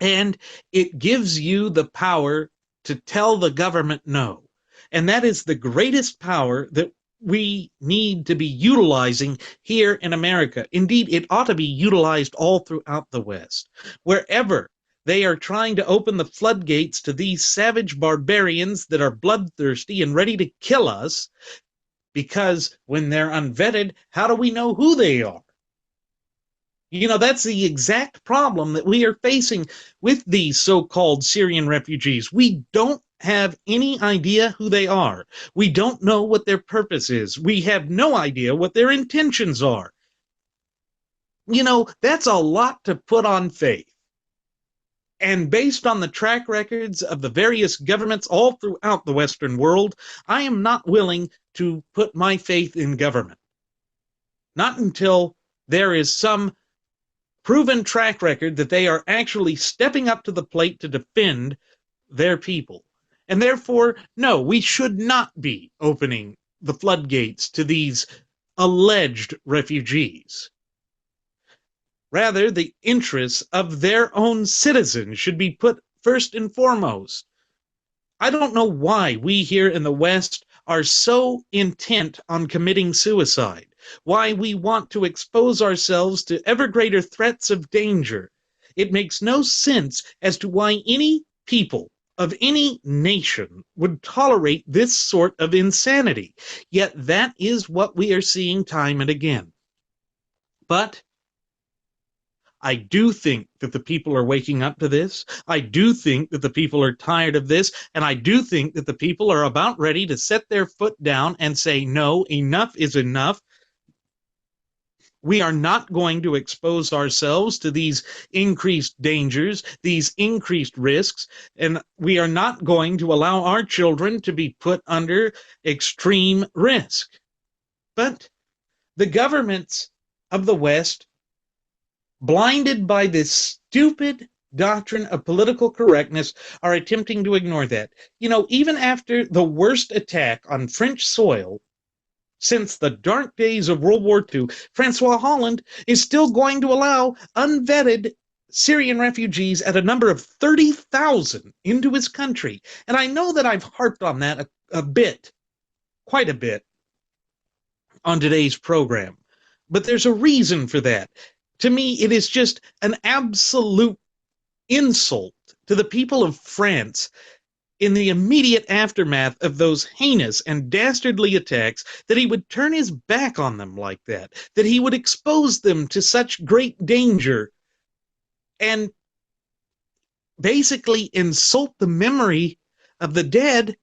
And it gives you the power to tell the government no. And that is the greatest power that we need to be utilizing here in America. Indeed, it ought to be utilized all throughout the West. Wherever they are trying to open the floodgates to these savage barbarians that are bloodthirsty and ready to kill us, because when they're unvetted, how do we know who they are? That's the exact problem that we are facing with these so-called Syrian refugees. We don't have any idea who they are. We don't know what their purpose is. We have no idea what their intentions are. That's a lot to put on faith. And based on the track records of the various governments all throughout the Western world, I am not willing to put my faith in government. Not until there is some proven track record that they are actually stepping up to the plate to defend their people. And therefore, no, we should not be opening the floodgates to these alleged refugees. Rather, the interests of their own citizens should be put first and foremost. I don't know why we here in the West are so intent on committing suicide, why we want to expose ourselves to ever greater threats of danger. It makes no sense as to why any people of any nation would tolerate this sort of insanity. Yet that is what we are seeing time and again. But I do think that the people are waking up to this. I do think that the people are tired of this. And I do think that the people are about ready to set their foot down and say, no, enough is enough. We are not going to expose ourselves to these increased dangers, these increased risks, and we are not going to allow our children to be put under extreme risk. But the governments of the West, blinded by this stupid doctrine of political correctness, are attempting to ignore that. You know, even after the worst attack on French soil since the dark days of World War II, Francois Hollande is still going to allow unvetted Syrian refugees at a number of 30,000 into his country. And I know that I've harped on that a bit, quite a bit, on today's program. But there's a reason for that. To me, it is just an absolute insult to the people of France in the immediate aftermath of those heinous and dastardly attacks that he would turn his back on them like that he would expose them to such great danger and basically insult the memory of the dead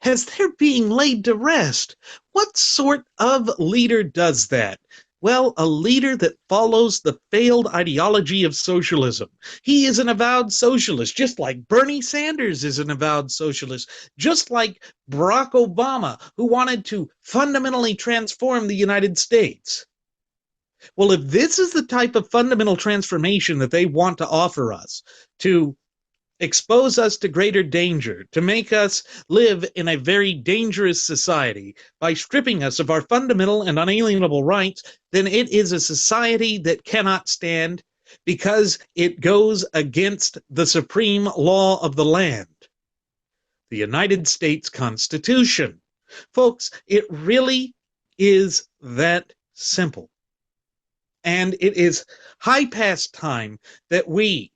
as they're being laid to rest. What sort of leader does that? Well, a leader that follows the failed ideology of socialism. He is an avowed socialist, just like Bernie Sanders is an avowed socialist, just like Barack Obama, who wanted to fundamentally transform the United States. Well, if this is the type of fundamental transformation that they want to offer us, to expose us to greater danger, to make us live in a very dangerous society by stripping us of our fundamental and unalienable rights, then it is a society that cannot stand because it goes against the supreme law of the land, the United States Constitution. Folks, it really is that simple. And it is high past time that we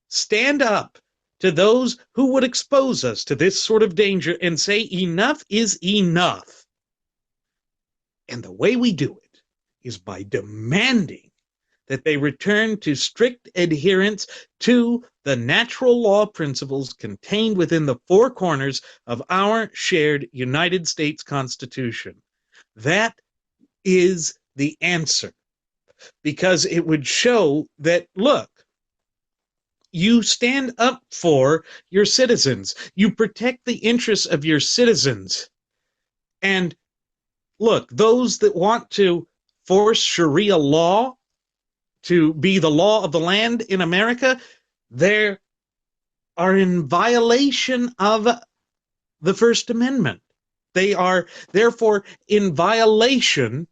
stand up to those who would expose us to this sort of danger and say enough is enough. And the way we do it is by demanding that they return to strict adherence to the natural law principles contained within the four corners of our shared United States Constitution. That is the answer, because it would show that, look, you stand up for your citizens. You protect the interests of your citizens. And look, those that want to force Sharia law to be the law of the land in America, they are in violation of the First Amendment. They are therefore in violation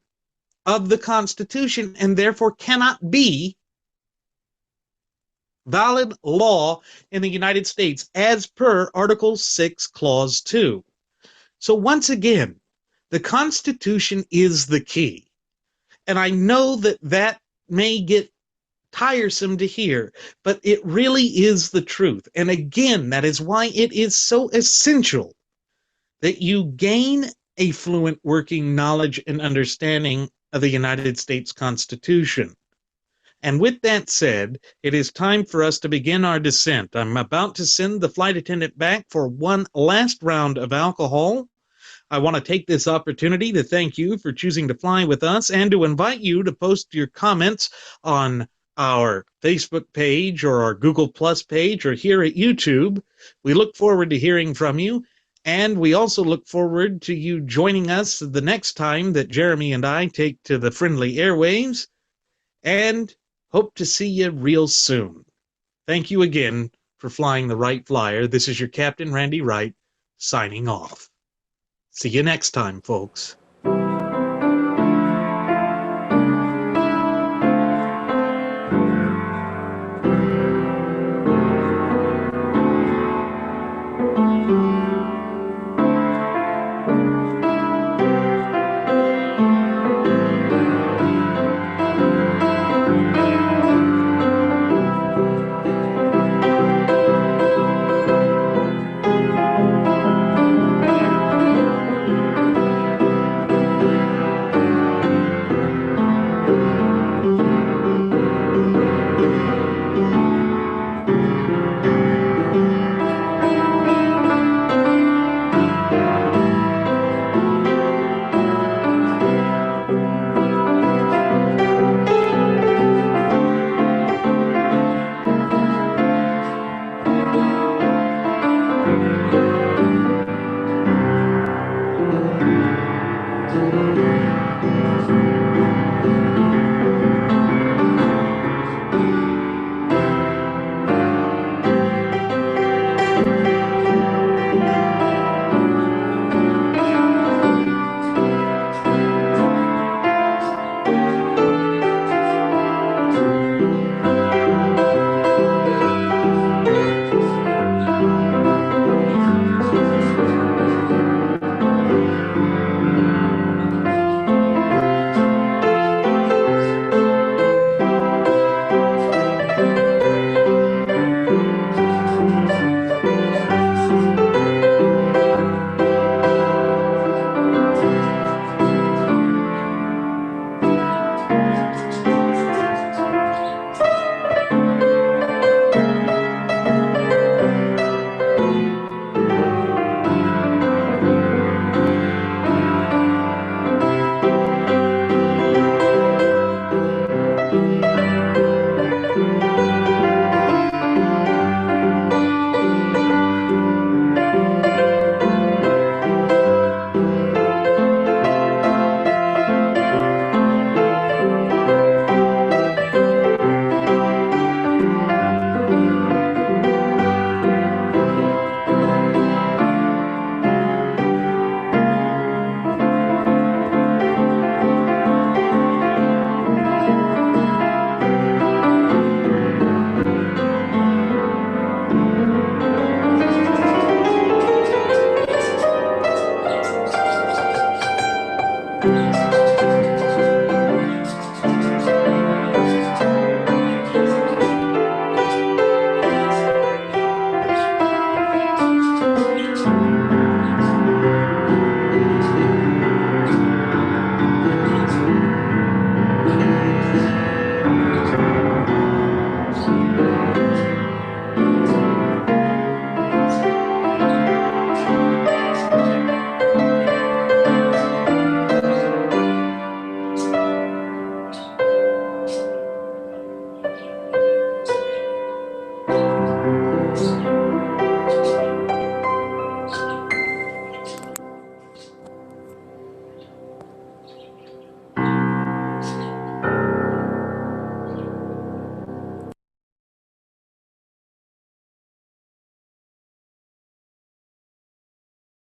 of the Constitution and therefore cannot be valid law in the United States as per Article 6, Clause 2. So once again, the Constitution is the key. And I know that that may get tiresome to hear, but it really is the truth. And again, that is why it is so essential that you gain a fluent working knowledge and understanding of the United States Constitution. And with that said, it is time for us to begin our descent. I'm about to send the flight attendant back for one last round of alcohol. I want to take this opportunity to thank you for choosing to fly with us and to invite you to post your comments on our Facebook page or our Google Plus page or here at YouTube. We look forward to hearing from you. And we also look forward to you joining us the next time that Jeremy and I take to the friendly airwaves. And hope to see you real soon. Thank you again for flying the Wright Flyer. This is your Captain Randy Wright, signing off. See you next time, folks.